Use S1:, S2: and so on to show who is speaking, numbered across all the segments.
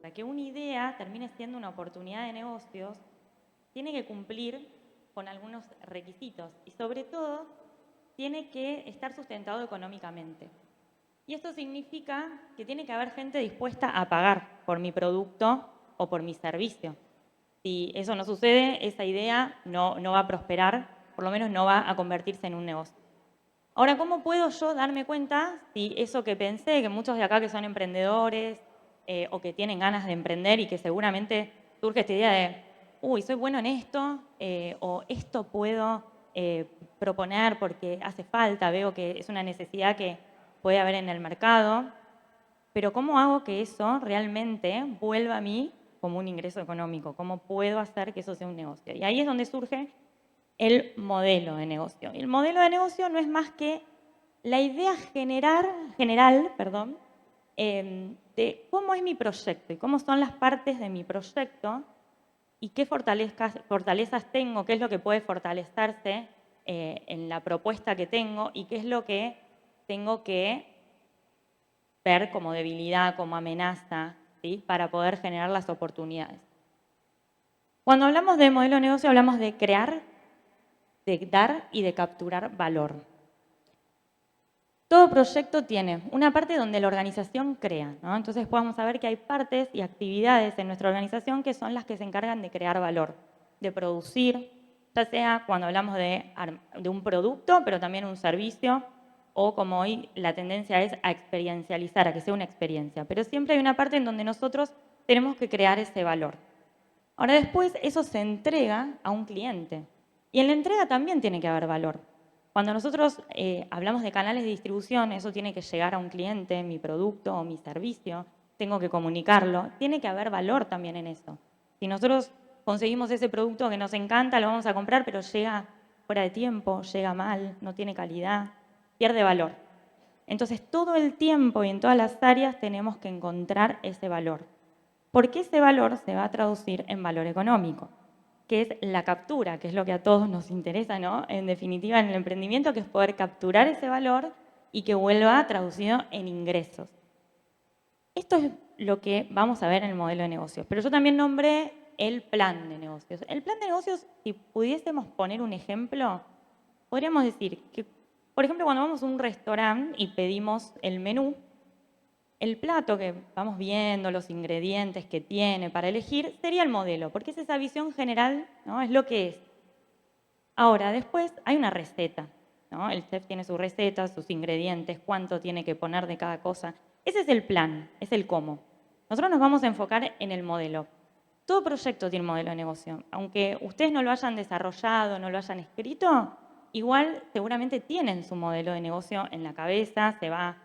S1: Para que una idea termine siendo una oportunidad de negocios, tiene que cumplir con algunos requisitos y sobre todo tiene que estar sustentado económicamente. Y esto significa que tiene que haber gente dispuesta a pagar por mi producto o por mi servicio. Si eso no sucede, esa idea no va a prosperar, por lo menos no va a convertirse en un negocio. Ahora, ¿cómo puedo yo darme cuenta si eso que pensé, que muchos de acá que son emprendedores o que tienen ganas de emprender y que seguramente surge esta idea de, uy, soy bueno en esto o esto puedo proponer porque hace falta, veo que es una necesidad que puede haber en el mercado, pero ¿cómo hago que eso realmente vuelva a mí como un ingreso económico? ¿Cómo puedo hacer que eso sea un negocio? Y ahí es donde surge el modelo de negocio. El modelo de negocio no es más que la idea general, de cómo es mi proyecto y cómo son las partes de mi proyecto y qué fortalezas tengo, qué es lo que puede fortalecerse en la propuesta que tengo y qué es lo que tengo que ver como debilidad, como amenaza, ¿sí? Para poder generar las oportunidades. Cuando hablamos de modelo de negocio hablamos de crear, de dar y de capturar valor. Todo proyecto tiene una parte donde la organización crea, ¿no? Entonces podemos saber que hay partes y actividades en nuestra organización que son las que se encargan de crear valor, de producir, ya sea cuando hablamos de un producto, pero también un servicio, o como hoy la tendencia es a experiencializar, a que sea una experiencia. Pero siempre hay una parte en donde nosotros tenemos que crear ese valor. Ahora después eso se entrega a un cliente. Y en la entrega también tiene que haber valor. Cuando nosotros hablamos de canales de distribución, eso tiene que llegar a un cliente, mi producto o mi servicio, tengo que comunicarlo, tiene que haber valor también en eso. Si nosotros conseguimos ese producto que nos encanta, lo vamos a comprar, pero llega fuera de tiempo, llega mal, no tiene calidad, pierde valor. Entonces todo el tiempo y en todas las áreas tenemos que encontrar ese valor. Porque ese valor se va a traducir en valor económico, que es la captura, que es lo que a todos nos interesa, ¿no? En definitiva, en el emprendimiento, que es poder capturar ese valor y que vuelva traducido en ingresos. Esto es lo que vamos a ver en el modelo de negocios, pero yo también nombré el plan de negocios. El plan de negocios, si pudiésemos poner un ejemplo, podríamos decir que, por ejemplo, cuando vamos a un restaurante y pedimos el menú, el plato que vamos viendo, los ingredientes que tiene para elegir, sería el modelo, porque es esa visión general, ¿no? Es lo que es. Ahora, después hay una receta, ¿no? El chef tiene su receta, sus ingredientes, cuánto tiene que poner de cada cosa. Ese es el plan, es el cómo. Nosotros nos vamos a enfocar en el modelo. Todo proyecto tiene un modelo de negocio. Aunque ustedes no lo hayan desarrollado, no lo hayan escrito, igual seguramente tienen su modelo de negocio en la cabeza, se va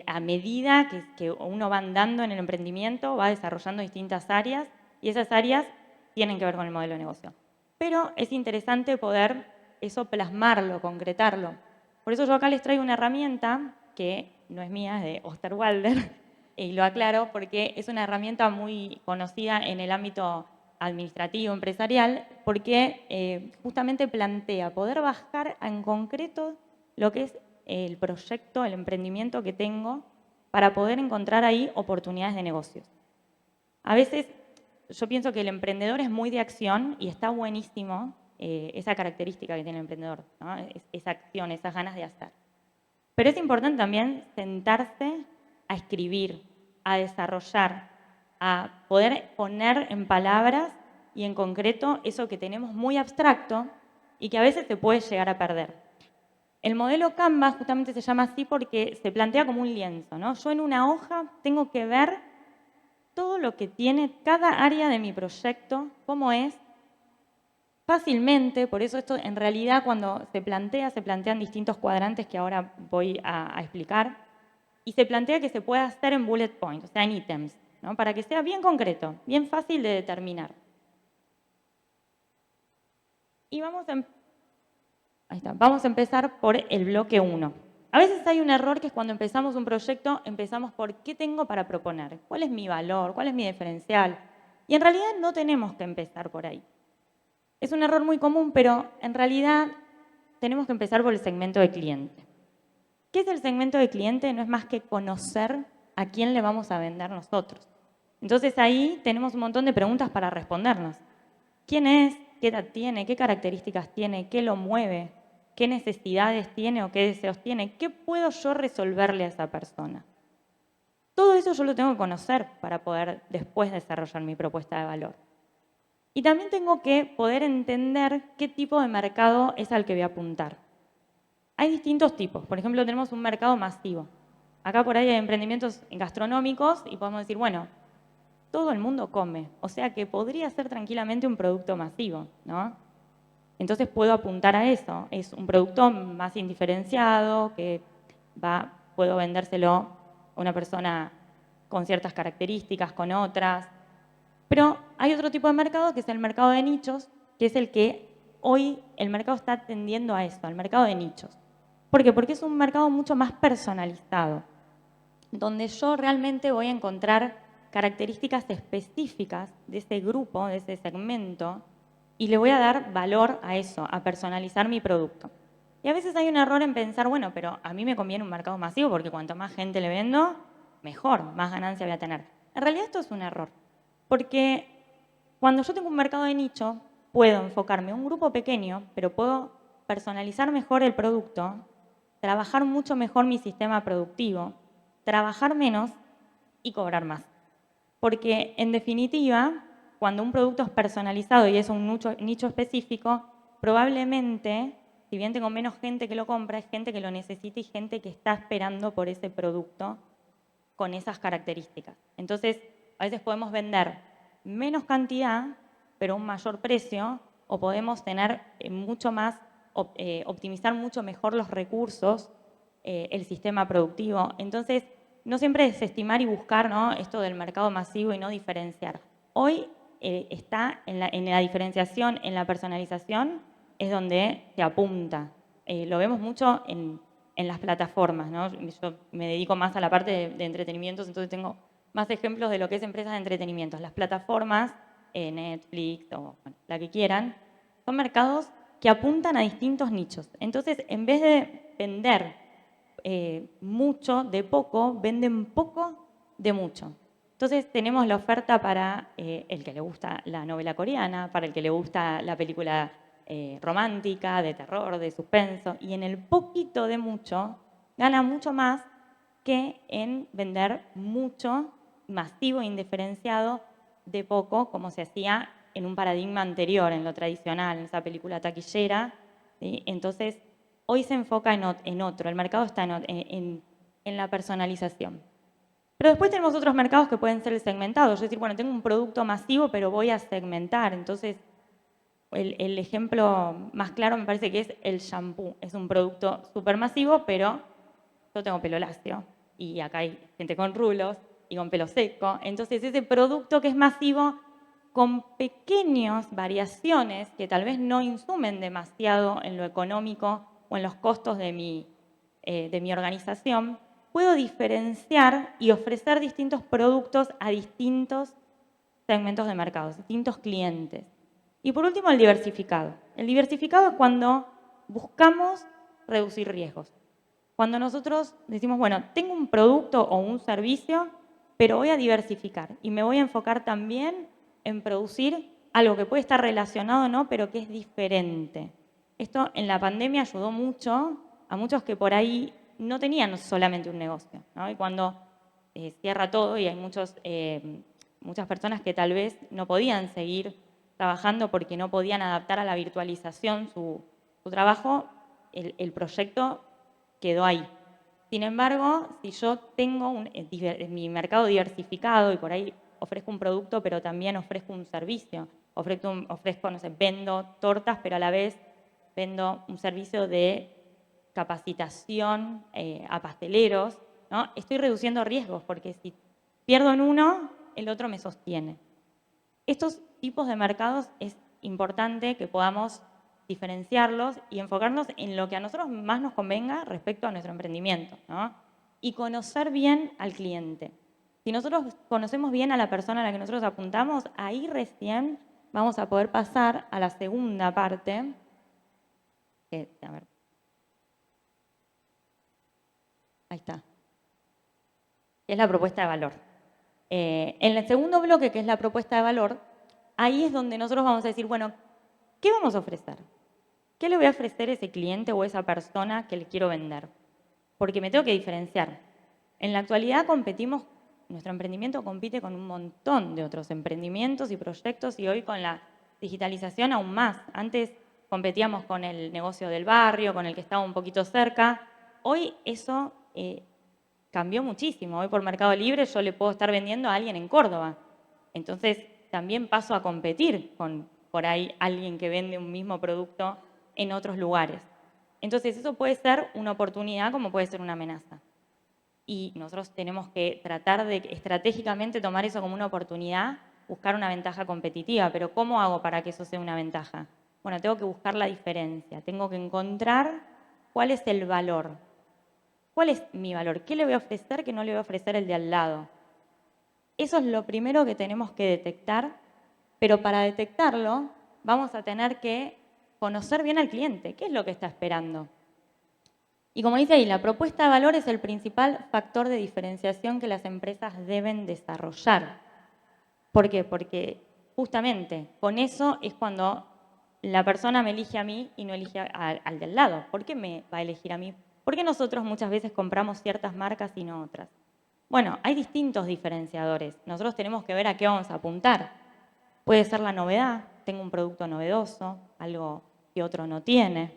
S1: a medida que uno va andando en el emprendimiento, va desarrollando distintas áreas y esas áreas tienen que ver con el modelo de negocio. Pero es interesante poder eso plasmarlo, concretarlo. Por eso yo acá les traigo una herramienta que no es mía, es de Osterwalder, y lo aclaro porque es una herramienta muy conocida en el ámbito administrativo, empresarial, porque justamente plantea poder bajar en concreto lo que es el proyecto, el emprendimiento que tengo para poder encontrar ahí oportunidades de negocios. A veces yo pienso que el emprendedor es muy de acción y está buenísimo esa característica que tiene el emprendedor, ¿no? Esa acción, esas ganas de hacer. Pero es importante también sentarse a escribir, a desarrollar, a poder poner en palabras y en concreto eso que tenemos muy abstracto y que a veces se puede llegar a perder. El modelo Canva justamente se llama así porque se plantea como un lienzo, ¿no? Yo en una hoja tengo que ver todo lo que tiene cada área de mi proyecto, cómo es, fácilmente, por eso esto en realidad cuando se plantean distintos cuadrantes que ahora voy a explicar, y se plantea que se pueda hacer en bullet points, o sea, en ítems, ¿no? Para que sea bien concreto, bien fácil de determinar. Y vamos a empezar por el bloque 1. A veces hay un error que es cuando empezamos un proyecto, empezamos por qué tengo para proponer, cuál es mi valor, cuál es mi diferencial. Y en realidad no tenemos que empezar por ahí. Es un error muy común, pero en realidad tenemos que empezar por el segmento de cliente. ¿Qué es el segmento de cliente? No es más que conocer a quién le vamos a vender nosotros. Entonces ahí tenemos un montón de preguntas para respondernos. ¿Quién es? ¿Qué edad tiene? ¿Qué características tiene? ¿Qué lo mueve? ¿Qué necesidades tiene o qué deseos tiene? ¿Qué puedo yo resolverle a esa persona? Todo eso yo lo tengo que conocer para poder después desarrollar mi propuesta de valor. Y también tengo que poder entender qué tipo de mercado es al que voy a apuntar. Hay distintos tipos. Por ejemplo, tenemos un mercado masivo. Acá por ahí hay emprendimientos gastronómicos y podemos decir, bueno, todo el mundo come, o sea que podría ser tranquilamente un producto masivo, ¿no? Entonces puedo apuntar a eso. Es un producto más indiferenciado, que puedo vendérselo a una persona con ciertas características, con otras. Pero hay otro tipo de mercado que es el mercado de nichos, que es el que hoy el mercado está tendiendo a eso, al mercado de nichos. ¿Por qué? Porque es un mercado mucho más personalizado, donde yo realmente voy a encontrar características específicas de ese grupo, de ese segmento, y le voy a dar valor a eso, a personalizar mi producto. Y a veces hay un error en pensar, bueno, pero a mí me conviene un mercado masivo porque cuanto más gente le vendo, mejor, más ganancia voy a tener. En realidad esto es un error, porque cuando yo tengo un mercado de nicho, puedo enfocarme en un grupo pequeño, pero puedo personalizar mejor el producto, trabajar mucho mejor mi sistema productivo, trabajar menos y cobrar más. Porque, en definitiva, cuando un producto es personalizado y es un nicho específico, probablemente, si bien tengo menos gente que lo compra, es gente que lo necesita y gente que está esperando por ese producto con esas características. Entonces, a veces podemos vender menos cantidad, pero un mayor precio, o podemos tener mucho más, optimizar mucho mejor los recursos, el sistema productivo. Entonces, no siempre desestimar y buscar, ¿no?, esto del mercado masivo y no diferenciar. Hoy está en la diferenciación, en la personalización, es donde se apunta. Lo vemos mucho en las plataformas, ¿no? Yo me dedico más a la parte de entretenimientos, entonces tengo más ejemplos de lo que es empresas de entretenimiento. Las plataformas, Netflix o bueno, la que quieran, son mercados que apuntan a distintos nichos. Entonces, en vez de vender mucho de poco, venden poco de mucho. Entonces tenemos la oferta para el que le gusta la novela coreana, para el que le gusta la película romántica, de terror, de suspenso, y en el poquito de mucho gana mucho más que en vender mucho, masivo e indiferenciado, de poco, como se hacía en un paradigma anterior, en lo tradicional, en esa película taquillera, ¿sí? Entonces, hoy se enfoca en otro, el mercado está en la personalización. Pero después tenemos otros mercados que pueden ser segmentados, es decir, bueno, tengo un producto masivo, pero voy a segmentar. Entonces, el ejemplo más claro me parece que es el shampoo. Es un producto súper masivo, pero yo tengo pelo lacio y acá hay gente con rulos y con pelo seco. Entonces, ese producto que es masivo, con pequeñas variaciones que tal vez no insumen demasiado en lo económico o en los costos de mi organización, puedo diferenciar y ofrecer distintos productos a distintos segmentos de mercado, distintos clientes. Y por último, el diversificado. El diversificado es cuando buscamos reducir riesgos. Cuando nosotros decimos, bueno, tengo un producto o un servicio, pero voy a diversificar y me voy a enfocar también en producir algo que puede estar relacionado o no, pero que es diferente. Esto en la pandemia ayudó mucho a muchos que por ahí no tenían solamente un negocio, ¿no? Y cuando cierra todo y hay muchas personas que tal vez no podían seguir trabajando porque no podían adaptar a la virtualización su trabajo, el proyecto quedó ahí. Sin embargo, si yo tengo mi mercado diversificado y por ahí ofrezco un producto, pero también ofrezco un servicio, ofrezco, no sé, vendo tortas, pero a la vez vendo un servicio de capacitación a pasteleros, ¿no? Estoy reduciendo riesgos porque si pierdo en uno, el otro me sostiene. Estos tipos de mercados es importante que podamos diferenciarlos y enfocarnos en lo que a nosotros más nos convenga respecto a nuestro emprendimiento, ¿no? Y conocer bien al cliente. Si nosotros conocemos bien a la persona a la que nosotros apuntamos, ahí recién vamos a poder pasar a la segunda parte, A ver. Ahí está. Es la propuesta de valor. En el segundo bloque, que es la propuesta de valor, ahí es donde nosotros vamos a decir, bueno, ¿qué vamos a ofrecer? ¿Qué le voy a ofrecer a ese cliente o a esa persona que le quiero vender? Porque me tengo que diferenciar. En la actualidad competimos, nuestro emprendimiento compite con un montón de otros emprendimientos y proyectos y hoy con la digitalización aún más. Antes competíamos con el negocio del barrio, con el que estaba un poquito cerca. Hoy eso cambió muchísimo. Hoy por Mercado Libre yo le puedo estar vendiendo a alguien en Córdoba. Entonces también paso a competir con por ahí alguien que vende un mismo producto en otros lugares. Entonces eso puede ser una oportunidad como puede ser una amenaza. Y nosotros tenemos que tratar de estratégicamente tomar eso como una oportunidad, buscar una ventaja competitiva. Pero ¿cómo hago para que eso sea una ventaja? Bueno, tengo que buscar la diferencia, tengo que encontrar cuál es el valor. ¿Cuál es mi valor? ¿Qué le voy a ofrecer que no le voy a ofrecer el de al lado? Eso es lo primero que tenemos que detectar, pero para detectarlo vamos a tener que conocer bien al cliente, qué es lo que está esperando. Y como dice ahí, la propuesta de valor es el principal factor de diferenciación que las empresas deben desarrollar. ¿Por qué? Porque justamente con eso es cuando la persona me elige a mí y no elige al del lado. ¿Por qué me va a elegir a mí? ¿Por qué nosotros muchas veces compramos ciertas marcas y no otras? Bueno, hay distintos diferenciadores. Nosotros tenemos que ver a qué vamos a apuntar. Puede ser la novedad, tengo un producto novedoso, algo que otro no tiene.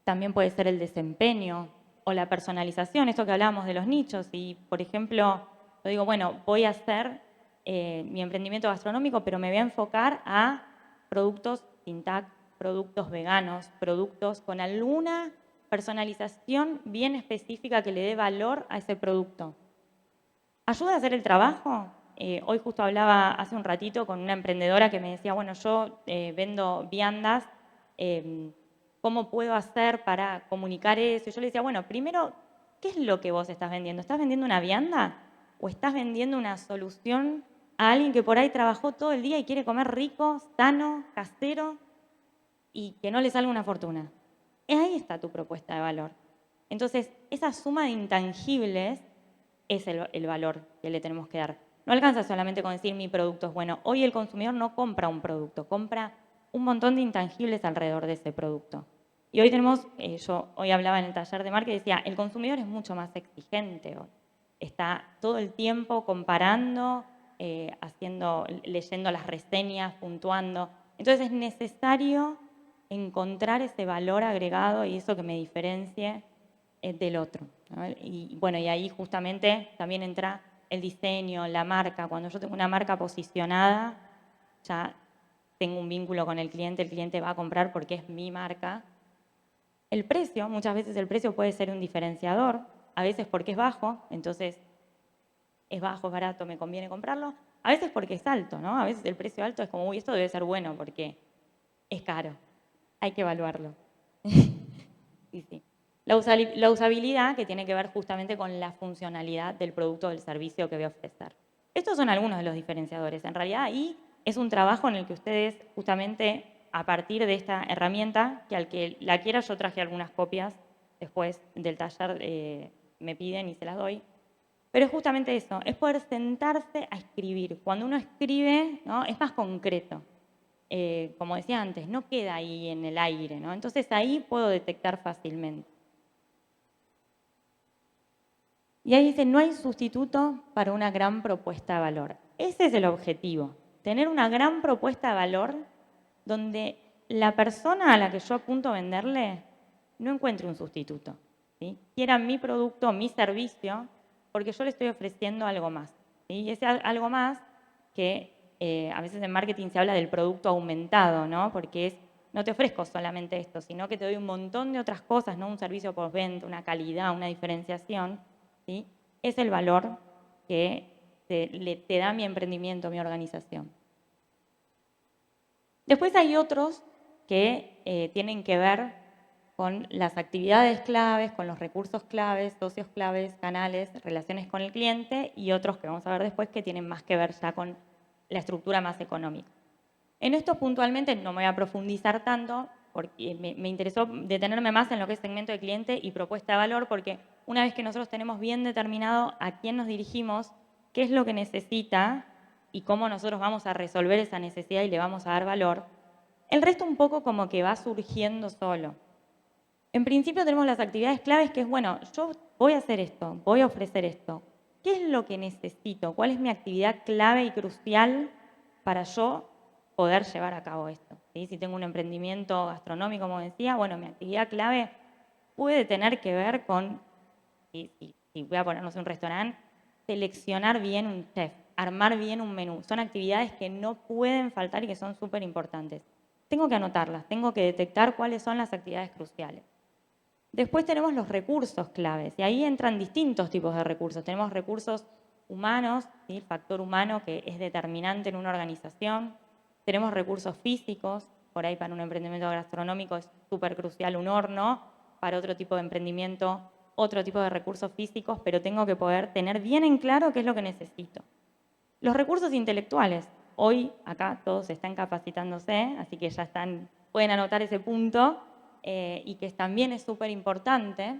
S1: También puede ser el desempeño o la personalización, esto que hablábamos de los nichos. Y, por ejemplo, yo digo, bueno, voy a hacer mi emprendimiento gastronómico, pero me voy a enfocar a productos sin TAC, productos veganos, productos con alguna personalización bien específica que le dé valor a ese producto. ¿Ayuda a hacer el trabajo? Hoy justo hablaba hace un ratito con una emprendedora que me decía, bueno, yo vendo viandas, ¿cómo puedo hacer para comunicar eso? Y yo le decía, bueno, primero, ¿qué es lo que vos estás vendiendo? ¿Estás vendiendo una vianda o estás vendiendo una solución a alguien que por ahí trabajó todo el día y quiere comer rico, sano, casero y que no le salga una fortuna? Ahí está tu propuesta de valor. Entonces, esa suma de intangibles es el valor que le tenemos que dar. No alcanza solamente con decir mi producto es bueno. Hoy el consumidor no compra un producto, compra un montón de intangibles alrededor de ese producto. Y hoy tenemos, yo hoy hablaba en el taller de marca y decía, el consumidor es mucho más exigente hoy. Está todo el tiempo comparando, leyendo las reseñas, puntuando. Entonces es necesario encontrar ese valor agregado y eso que me diferencie del otro, ¿no? Y bueno, y ahí justamente también entra el diseño, la marca. Cuando yo tengo una marca posicionada, ya tengo un vínculo con el cliente va a comprar porque es mi marca. El precio, muchas veces el precio puede ser un diferenciador, a veces porque es bajo, entonces es bajo, es barato, me conviene comprarlo. A veces porque es alto, ¿no? A veces el precio alto es como, uy, esto debe ser bueno porque es caro. Hay que evaluarlo. Y sí. La usabilidad, que tiene que ver justamente con la funcionalidad del producto o del servicio que voy a ofrecer. Estos son algunos de los diferenciadores. En realidad ahí es un trabajo en el que ustedes justamente a partir de esta herramienta, que al que la quiera yo traje algunas copias después del taller, me piden y se las doy. Pero es justamente eso, es poder sentarse a escribir. Cuando uno escribe, ¿no? Es más concreto. Como decía antes, no queda ahí en el aire, ¿no? Entonces ahí puedo detectar fácilmente. Y ahí dice, no hay sustituto para una gran propuesta de valor. Ese es el objetivo, tener una gran propuesta de valor donde la persona a la que yo apunto a venderle no encuentre un sustituto, ¿sí? Quiera mi producto, mi servicio, porque yo le estoy ofreciendo algo más, ¿sí? Y ese algo más que a veces en marketing se habla del producto aumentado, ¿no? Porque no te ofrezco solamente esto, sino que te doy un montón de otras cosas, ¿no? Un servicio postventa, una calidad, una diferenciación, ¿sí? Es el valor que te da mi emprendimiento, mi organización. Después hay otros que tienen que ver con las actividades claves, con los recursos claves, socios claves, canales, relaciones con el cliente y otros que vamos a ver después que tienen más que ver ya con la estructura más económica. En esto puntualmente no me voy a profundizar tanto porque me interesó detenerme más en lo que es segmento de cliente y propuesta de valor, porque una vez que nosotros tenemos bien determinado a quién nos dirigimos, qué es lo que necesita y cómo nosotros vamos a resolver esa necesidad y le vamos a dar valor, el resto un poco como que va surgiendo solo. En principio tenemos las actividades claves que es, bueno, yo voy a hacer esto, voy a ofrecer esto. ¿Qué es lo que necesito? ¿Cuál es mi actividad clave y crucial para yo poder llevar a cabo esto? ¿Sí? Si tengo un emprendimiento gastronómico, como decía, bueno, mi actividad clave puede tener que ver con, si voy a ponernos un restaurante, seleccionar bien un chef, armar bien un menú. Son actividades que no pueden faltar y que son súper importantes. Tengo que anotarlas, tengo que detectar cuáles son las actividades cruciales. Después tenemos los recursos claves y ahí entran distintos tipos de recursos. Tenemos recursos humanos, ¿sí? El factor humano que es determinante en una organización. Tenemos recursos físicos, por ahí para un emprendimiento gastronómico es súper crucial un horno, para otro tipo de emprendimiento otro tipo de recursos físicos, pero tengo que poder tener bien en claro qué es lo que necesito. Los recursos intelectuales. Hoy acá todos están capacitándose, así que ya pueden anotar ese punto y que también es súper importante.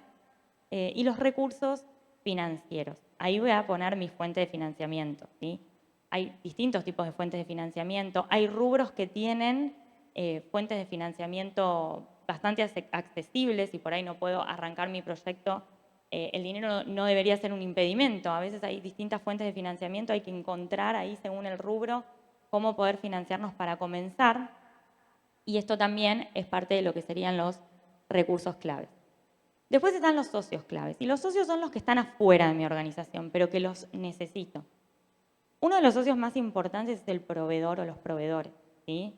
S1: Y los recursos financieros. Ahí voy a poner mi fuente de financiamiento, ¿sí? Hay distintos tipos de fuentes de financiamiento. Hay rubros que tienen fuentes de financiamiento bastante accesibles y por ahí no puedo arrancar mi proyecto. El dinero no debería ser un impedimento. A veces hay distintas fuentes de financiamiento, hay que encontrar ahí según el rubro cómo poder financiarnos para comenzar. Y esto también es parte de lo que serían los recursos claves. Después están los socios claves. Y los socios son los que están afuera de mi organización, pero que los necesito. Uno de los socios más importantes es el proveedor o los proveedores, ¿sí?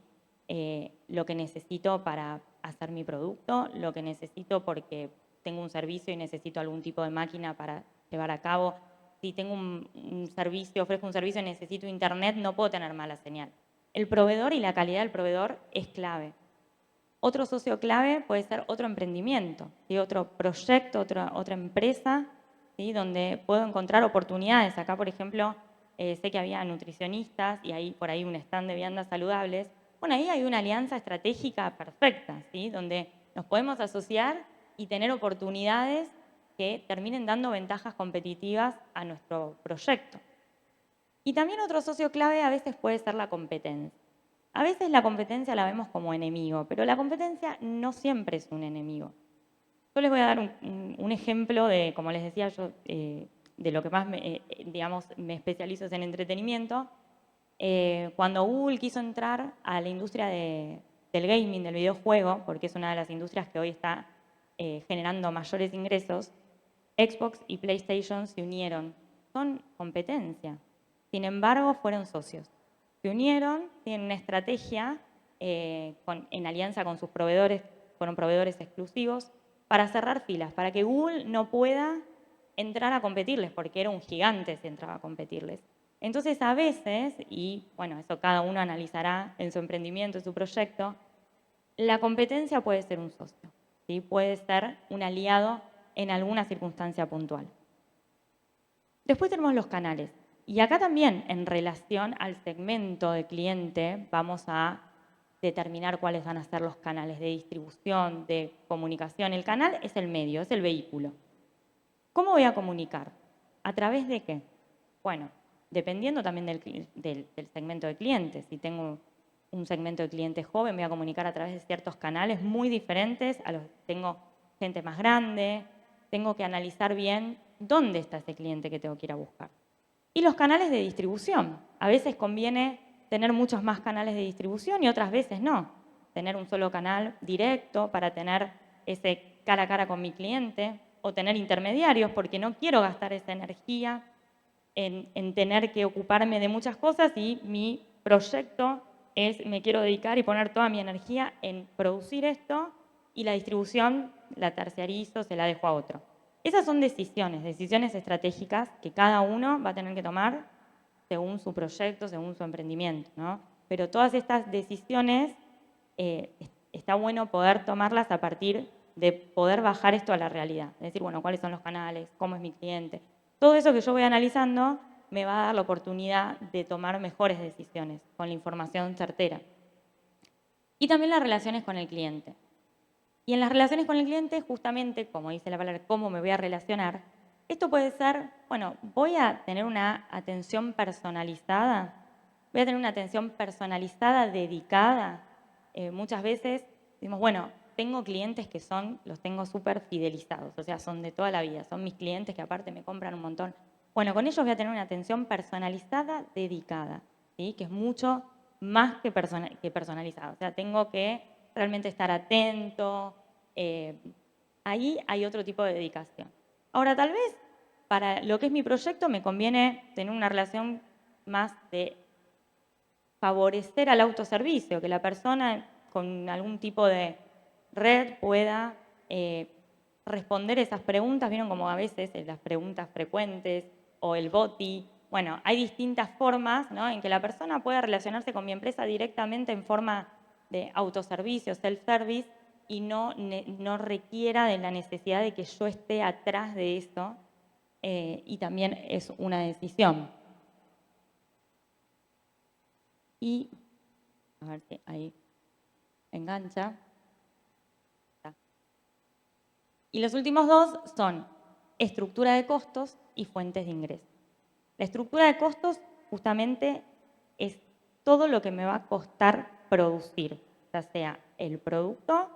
S1: Lo que necesito para hacer mi producto, lo que necesito porque tengo un servicio y necesito algún tipo de máquina para llevar a cabo. Si tengo un servicio, ofrezco un servicio y necesito internet, no puedo tener mala señal. El proveedor y la calidad del proveedor es clave. Otro socio clave puede ser otro emprendimiento, ¿sí? Otro proyecto, otra empresa, ¿sí? Donde puedo encontrar oportunidades. Acá, por ejemplo, sé que había nutricionistas y hay por ahí un stand de viandas saludables. Bueno, ahí hay una alianza estratégica perfecta, ¿sí? Donde nos podemos asociar y tener oportunidades que terminen dando ventajas competitivas a nuestro proyecto. Y también otro socio clave a veces puede ser la competencia. A veces la competencia la vemos como enemigo, pero la competencia no siempre es un enemigo. Yo les voy a dar un ejemplo de, como les decía yo, de lo que más me especializo es en entretenimiento. Cuando Google quiso entrar a la industria del gaming, del videojuego, porque es una de las industrias que hoy está generando mayores ingresos, Xbox y PlayStation se unieron. Son competencia. Sin embargo, fueron socios. Se unieron, tienen una estrategia en alianza con sus proveedores, fueron proveedores exclusivos, para cerrar filas, para que Google no pueda entrar a competirles, porque era un gigante si entraba a competirles. Entonces, a veces, y bueno, eso cada uno analizará en su emprendimiento, en su proyecto, la competencia puede ser un socio, ¿sí? Puede ser un aliado en alguna circunstancia puntual. Después tenemos los canales. Y acá también, en relación al segmento de cliente, vamos a determinar cuáles van a ser los canales de distribución, de comunicación. El canal es el medio, es el vehículo. ¿Cómo voy a comunicar? ¿A través de qué? Bueno, dependiendo también del segmento de clientes. Si tengo un segmento de clientes joven, voy a comunicar a través de ciertos canales muy diferentes a los que tengo gente más grande. Tengo que analizar bien dónde está ese cliente que tengo que ir a buscar. Y los canales de distribución. A veces conviene tener muchos más canales de distribución y otras veces no. Tener un solo canal directo para tener ese cara a cara con mi cliente o tener intermediarios porque no quiero gastar esa energía en tener que ocuparme de muchas cosas y mi proyecto me quiero dedicar y poner toda mi energía en producir esto y la distribución la terciarizo, se la dejo a otro. Esas son decisiones estratégicas que cada uno va a tener que tomar según su proyecto, según su emprendimiento, ¿no? Pero todas estas decisiones está bueno poder tomarlas a partir de poder bajar esto a la realidad. Es decir, bueno, cuáles son los canales, cómo es mi cliente. Todo eso que yo voy analizando me va a dar la oportunidad de tomar mejores decisiones con la información certera. Y también las relaciones con el cliente. Y en las relaciones con el cliente, justamente, como dice la palabra, cómo me voy a relacionar, esto puede ser, bueno, voy a tener una atención personalizada, voy a tener una atención personalizada, dedicada. Muchas veces decimos, bueno, tengo clientes que los tengo súper fidelizados, o sea, son de toda la vida, son mis clientes que aparte me compran un montón. Bueno, con ellos voy a tener una atención personalizada, dedicada, ¿sí? Que es mucho más que personalizada. O sea, tengo que realmente estar atento. Ahí hay otro tipo de dedicación. Ahora, tal vez para lo que es mi proyecto me conviene tener una relación más de favorecer al autoservicio, que la persona con algún tipo de red pueda responder esas preguntas. Vieron como a veces las preguntas frecuentes o el BOTI. Bueno, hay distintas formas, ¿no?, en que la persona pueda relacionarse con mi empresa directamente en forma de autoservicio, self-service, y no requiera de la necesidad de que yo esté atrás de eso, y también es una decisión. Y, a ver si ahí engancha. Y los últimos dos son estructura de costos y fuentes de ingresos. La estructura de costos justamente es todo lo que me va a costar producir, ya sea el producto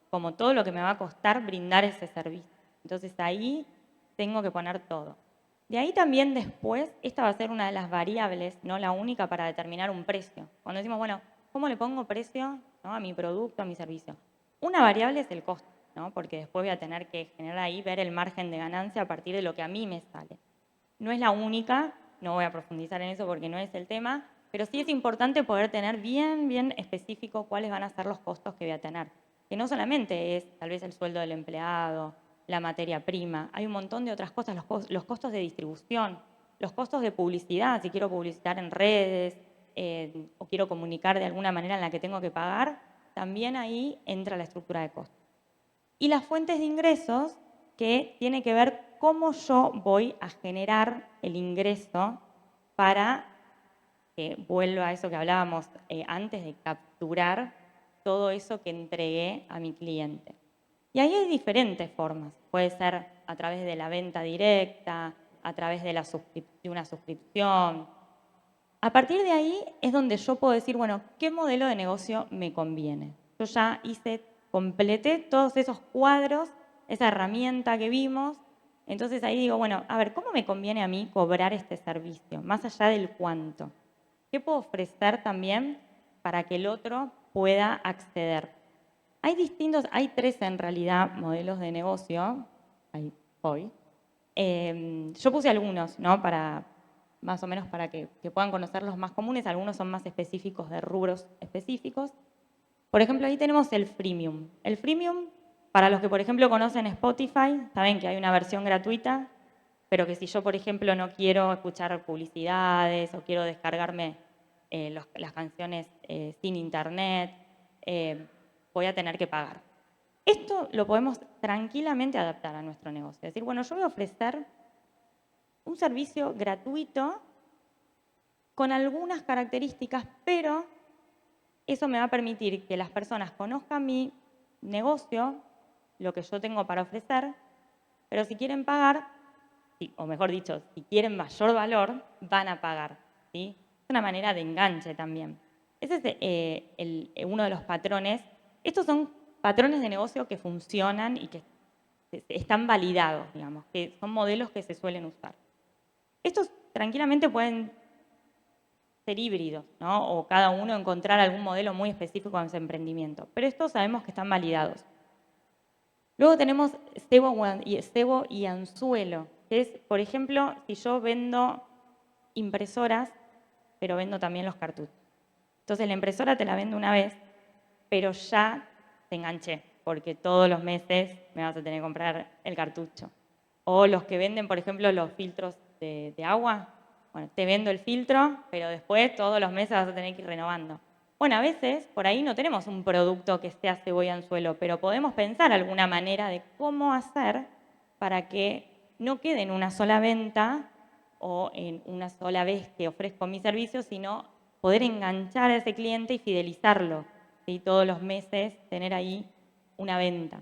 S1: como todo lo que me va a costar brindar ese servicio. Entonces ahí tengo que poner todo. De ahí también después, esta va a ser una de las variables, no la única, para determinar un precio. Cuando decimos, bueno, ¿cómo le pongo precio, ¿no?, a mi producto, a mi servicio? Una variable es el costo, ¿no?, porque después voy a tener que generar ahí, ver el margen de ganancia a partir de lo que a mí me sale. No es la única, no voy a profundizar en eso porque no es el tema, pero sí es importante poder tener bien específico cuáles van a ser los costos que voy a tener. Que no solamente es tal vez el sueldo del empleado, la materia prima, hay un montón de otras cosas, los costos de distribución, los costos de publicidad, si quiero publicitar en redes o quiero comunicar de alguna manera en la que tengo que pagar, también ahí entra la estructura de costos. Y las fuentes de ingresos, que tiene que ver cómo yo voy a generar el ingreso para que vuelva a eso que hablábamos antes de capturar todo eso que entregué a mi cliente. Y ahí hay diferentes formas. Puede ser a través de la venta directa, a través de una suscripción. A partir de ahí es donde yo puedo decir, bueno, ¿qué modelo de negocio me conviene? Yo ya completé todos esos cuadros, esa herramienta que vimos. Entonces ahí digo, bueno, a ver, ¿cómo me conviene a mí cobrar este servicio? Más allá del cuánto. ¿Qué puedo ofrecer también para que el otro pueda acceder? Hay tres en realidad modelos de negocio. Ahí voy. Yo puse algunos, ¿no?, más o menos para que puedan conocer los más comunes. Algunos son más específicos, de rubros específicos. Por ejemplo, ahí tenemos el freemium. El freemium, para los que, por ejemplo, conocen Spotify, saben que hay una versión gratuita, pero que si yo, por ejemplo, no quiero escuchar publicidades o quiero descargarme las canciones sin internet, voy a tener que pagar. Esto lo podemos tranquilamente adaptar a nuestro negocio. Es decir, bueno, yo voy a ofrecer un servicio gratuito con algunas características, pero eso me va a permitir que las personas conozcan mi negocio, lo que yo tengo para ofrecer, pero si quieren pagar, o mejor dicho, si quieren mayor valor, van a pagar, ¿sí? Es una manera de enganche también. Ese es uno de los patrones. Estos son patrones de negocio que funcionan y que están validados, digamos, que son modelos que se suelen usar. Estos tranquilamente pueden ser híbridos, ¿no?, o cada uno encontrar algún modelo muy específico en su emprendimiento, pero estos sabemos que están validados. Luego tenemos cebo y anzuelo, que es, por ejemplo, si yo vendo impresoras, pero vendo también los cartuchos. Entonces la impresora te la vendo una vez, pero ya te enganché, porque todos los meses me vas a tener que comprar el cartucho. O los que venden, por ejemplo, los filtros de agua. Bueno, te vendo el filtro, pero después todos los meses vas a tener que ir renovando. Bueno, a veces por ahí no tenemos un producto que sea cebolla anzuelo, pero podemos pensar alguna manera de cómo hacer para que no quede en una sola venta o en una sola vez que ofrezco mi servicio, sino poder enganchar a ese cliente y fidelizarlo, ¿sí? Todos los meses tener ahí una venta.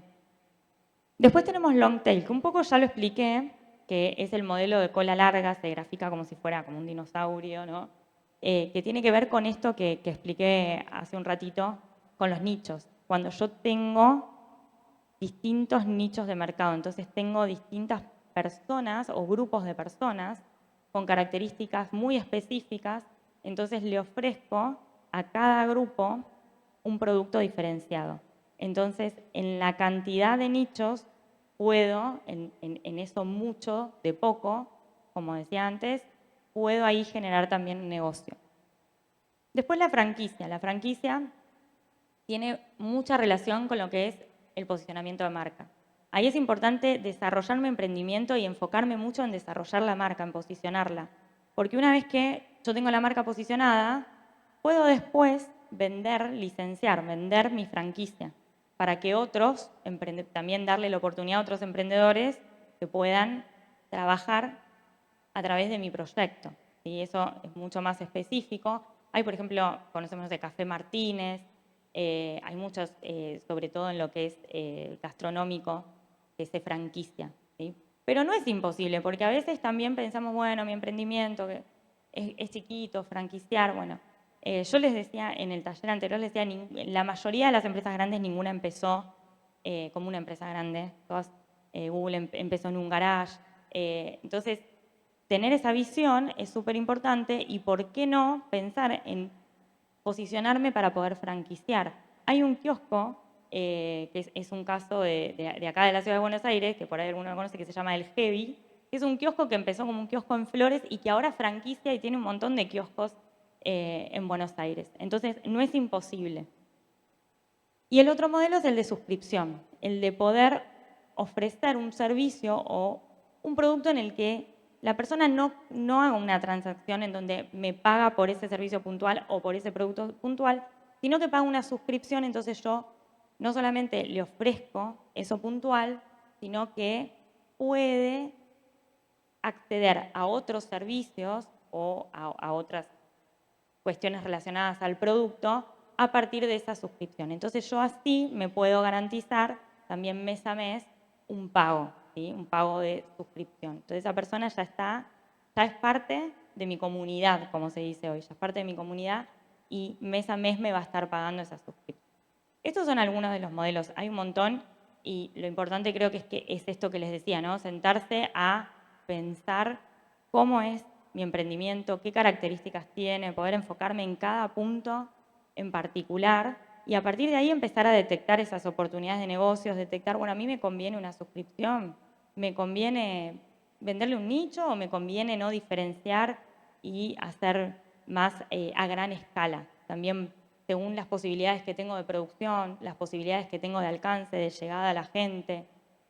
S1: Después tenemos long tail, que un poco ya lo expliqué, que es el modelo de cola larga, se grafica como si fuera como un dinosaurio, ¿no? Que tiene que ver con esto que expliqué hace un ratito, con los nichos. Cuando yo tengo distintos nichos de mercado, entonces tengo distintas personas o grupos de personas con características muy específicas, entonces le ofrezco a cada grupo un producto diferenciado. Entonces, en la cantidad de nichos puedo, en eso mucho, de poco, como decía antes, puedo ahí generar también un negocio. Después la franquicia. La franquicia tiene mucha relación con lo que es el posicionamiento de marca. Ahí es importante desarrollar mi emprendimiento y enfocarme mucho en desarrollar la marca, en posicionarla. Porque una vez que yo tengo la marca posicionada, puedo después vender, licenciar, vender mi franquicia para que otros, también darle la oportunidad a otros emprendedores que puedan trabajar a través de mi proyecto. Y eso es mucho más específico. Hay, por ejemplo, conocemos de Café Martínez, hay muchos, sobre todo en lo que es gastronómico, que se franquicia. ¿Sí? Pero no es imposible, porque a veces también pensamos, bueno, mi emprendimiento que es chiquito, franquiciar, bueno. Yo les decía en el taller anterior, les decía, la mayoría de las empresas grandes, ninguna empezó como una empresa grande. Todas, Google empezó en un garage. Entonces, tener esa visión es súper importante y por qué no pensar en posicionarme para poder franquiciar. Hay un kiosco, que es un caso de acá de la ciudad de Buenos Aires, que por ahí alguno lo conoce, que se llama El Heavy, que es un kiosco que empezó como un kiosco en Flores y que ahora franquicia y tiene un montón de kioscos en Buenos Aires. Entonces, no es imposible. Y el otro modelo es el de suscripción, el de poder ofrecer un servicio o un producto en el que la persona no haga una transacción en donde me paga por ese servicio puntual o por ese producto puntual, sino que paga una suscripción, entonces yo no solamente le ofrezco eso puntual, sino que puede acceder a otros servicios o a otras cuestiones relacionadas al producto a partir de esa suscripción. Entonces yo así me puedo garantizar también mes a mes un pago, ¿sí? Un pago de suscripción. Entonces esa persona ya es parte de mi comunidad, como se dice hoy, ya es parte de mi comunidad y mes a mes me va a estar pagando esa suscripción. Estos son algunos de los modelos, hay un montón y lo importante creo que es esto que les decía, ¿no? Sentarse a pensar cómo es mi emprendimiento, qué características tiene, poder enfocarme en cada punto en particular y a partir de ahí empezar a detectar esas oportunidades de negocios, detectar, bueno, a mí me conviene una suscripción, me conviene venderle un nicho o me conviene no diferenciar y hacer más a gran escala. También según las posibilidades que tengo de producción, las posibilidades que tengo de alcance, de llegada a la gente.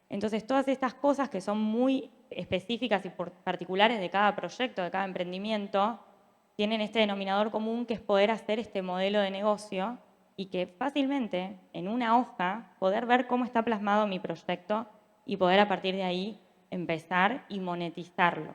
S1: Entonces, todas estas cosas que son muy específicas y particulares de cada proyecto, de cada emprendimiento, tienen este denominador común que es poder hacer este modelo de negocio y que fácilmente en una hoja poder ver cómo está plasmado mi proyecto y poder a partir de ahí empezar y monetizarlo.